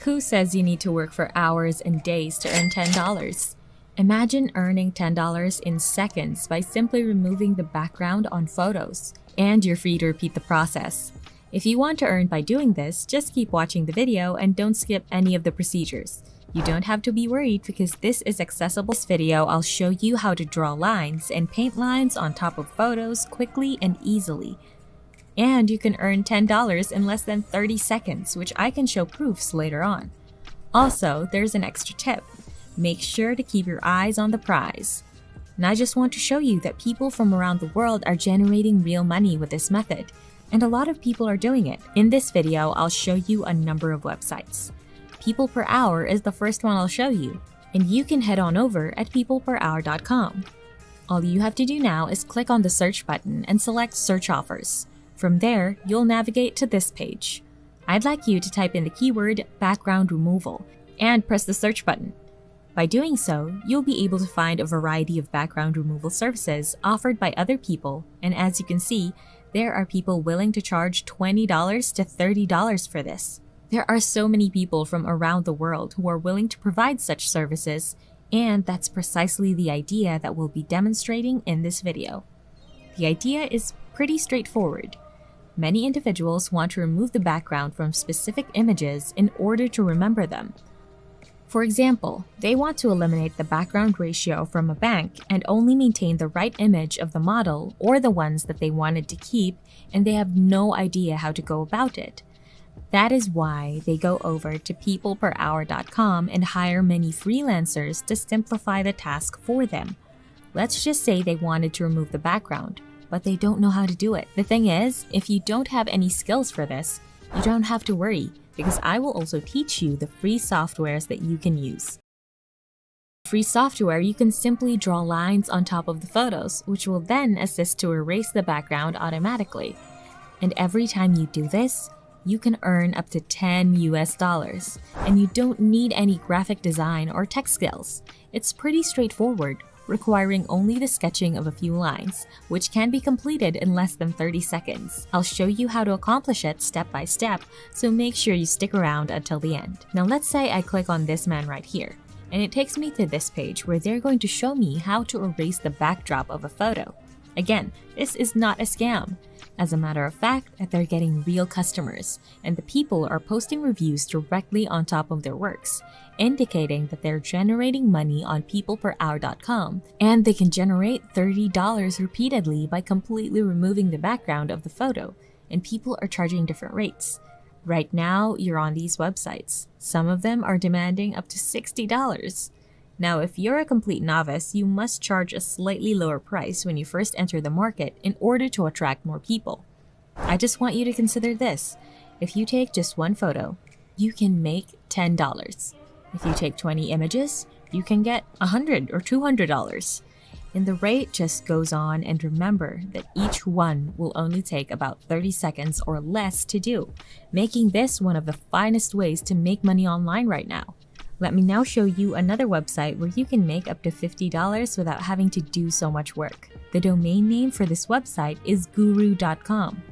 Who says you need to work for hours and days to earn $10? Imagine earning $10 in seconds by simply removing the background on photos, and you're free to repeat the process. If you want to earn by doing this, just keep watching the video and don't skip any of the procedures. You don't have to be worried because this is accessible. In this video, I'll show you how to draw lines and paint lines on top of photos quickly and easily. And you can earn $10 in less than 30 seconds, which I can show proofs later on. Also, there's an extra tip. Make sure to keep your eyes on the prize. And I just want to show you that people from around the world are generating real money with this method, and a lot of people are doing it. In this video, I'll show you a number of websites. People Per Hour is the first one I'll show you, and you can head on over at peopleperhour.com. All you have to do now is click on the search button and select Search Offers. From there, you'll navigate to this page. I'd like you to type in the keyword background removal and press the search button. By doing so, you'll be able to find a variety of background removal services offered by other people, and as you can see, there are people willing to charge $20 to $30 for this. There are so many people from around the world who are willing to provide such services, and that's precisely the idea that we'll be demonstrating in this video. The idea is pretty straightforward. Many individuals want to remove the background from specific images in order to remember them. For example, they want to eliminate the background ratio from a bank and only maintain the right image of the model or the ones that they wanted to keep, and they have no idea how to go about it. That is why they go over to peopleperhour.com and hire many freelancers to simplify the task for them. Let's just say they wanted to remove the background, but they don't know how to do it. The thing is, if you don't have any skills for this, you don't have to worry, because I will also teach you the free softwares that you can use. Free software, you can simply draw lines on top of the photos, which will then assist to erase the background automatically. And every time you do this, you can earn up to $10 and you don't need any graphic design or tech skills. It's pretty straightforward, requiring only the sketching of a few lines, which can be completed in less than 30 seconds. I'll show you how to accomplish it step by step, so make sure you stick around until the end. Now let's say I click on this man right here, and it takes me to this page where they're going to show me how to erase the backdrop of a photo. Again, this is not a scam. As a matter of fact, they're getting real customers, and the people are posting reviews directly on top of their works, indicating that they're generating money on peopleperhour.com, and they can generate $30 repeatedly by completely removing the background of the photo, and people are charging different rates. Right now, you're on these websites. Some of them are demanding up to $60. Now, if you're a complete novice, you must charge a slightly lower price when you first enter the market in order to attract more people. I just want you to consider this. If you take just one photo, you can make $10. If you take 20 images, you can get $100 or $200. And the rate just goes on, and remember that each one will only take about 30 seconds or less to do, making this one of the finest ways to make money online right now. Let me now show you another website where you can make up to $50 without having to do so much work. The domain name for this website is guru.com.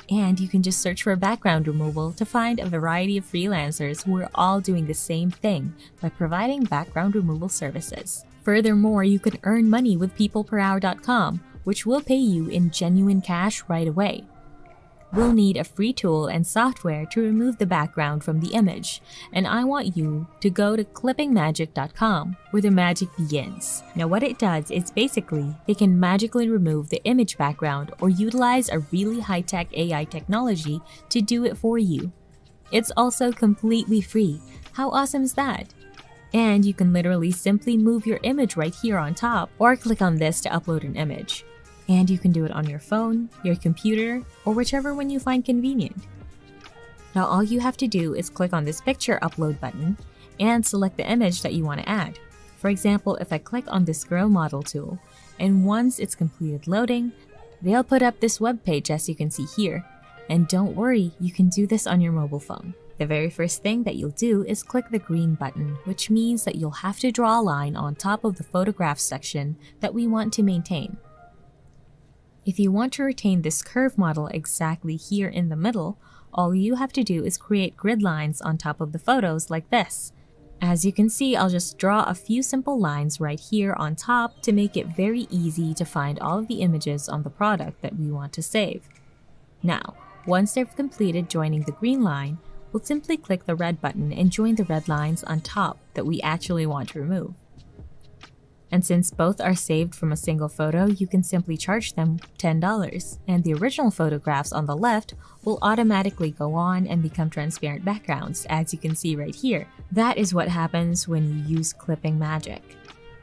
And you can just search for background removal to find a variety of freelancers who are all doing the same thing by providing background removal services. Furthermore, you can earn money with peopleperhour.com, which will pay you in genuine cash right away. We'll need a free tool and software to remove the background from the image, and I want you to go to clippingmagic.com where the magic begins. Now what it does is basically they can magically remove the image background or utilize a really high-tech AI technology to do it for you. It's also completely free. How awesome is that? And you can literally simply move your image right here on top or click on this to upload an image. And you can do it on your phone, your computer, or whichever one you find convenient. Now all you have to do is click on this picture upload button and select the image that you want to add. For example, if I click on this girl model tool, and once it's completed loading, they'll put up this web page as you can see here. And don't worry, you can do this on your mobile phone. The very first thing that you'll do is click the green button, which means that you'll have to draw a line on top of the photograph section that we want to maintain. If you want to retain this curve model exactly here in the middle, all you have to do is create grid lines on top of the photos like this. As you can see, I'll just draw a few simple lines right here on top to make it very easy to find all of the images on the product that we want to save. Now, once they've completed joining the green line, we'll simply click the red button and join the red lines on top that we actually want to remove. And since both are saved from a single photo, you can simply charge them $10, and the original photographs on the left will automatically go on and become transparent backgrounds, as you can see right here. That is what happens when you use clipping magic.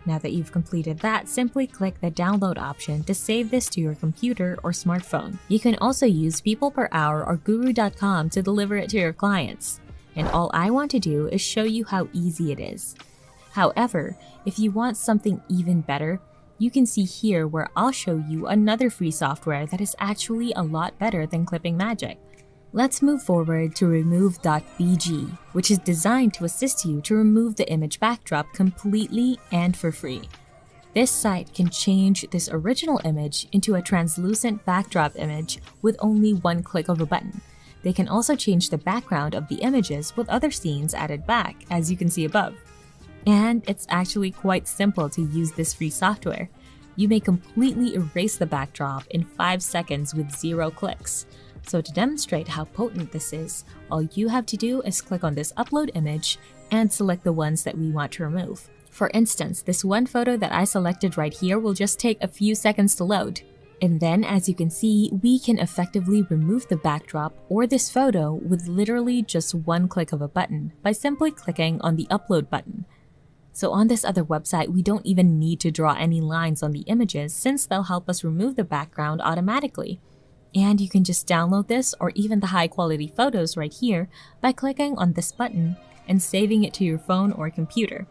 Now that you've completed that, simply click the download option to save this to your computer or smartphone. You can also use People Per Hour or Guru.com to deliver it to your clients. And all I want to do is show you how easy it is. However, if you want something even better, you can see here where I'll show you another free software that is actually a lot better than Clipping Magic. Let's move forward to remove.bg, which is designed to assist you to remove the image backdrop completely and for free. This site can change this original image into a translucent backdrop image with only one click of a button. They can also change the background of the images with other scenes added back, as you can see above. And it's actually quite simple to use this free software. You may completely erase the backdrop in 5 seconds with 0 clicks. So to demonstrate how potent this is, all you have to do is click on this upload image and select the ones that we want to remove. For instance, this one photo that I selected right here will just take a few seconds to load. And then, as you can see, we can effectively remove the backdrop or this photo with literally just one click of a button by simply clicking on the upload button. So on this other website, we don't even need to draw any lines on the images since they'll help us remove the background automatically. And you can just download this or even the high quality photos right here by clicking on this button and saving it to your phone or computer.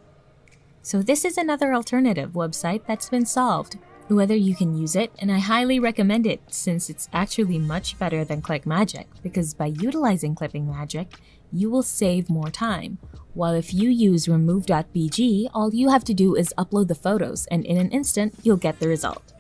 So this is another alternative website that's been solved. Whether you can use it, and I highly recommend it since it's actually much better than Click Magic, because by utilizing Clipping Magic, you will save more time. While if you use remove.bg, all you have to do is upload the photos and in an instant, you'll get the result.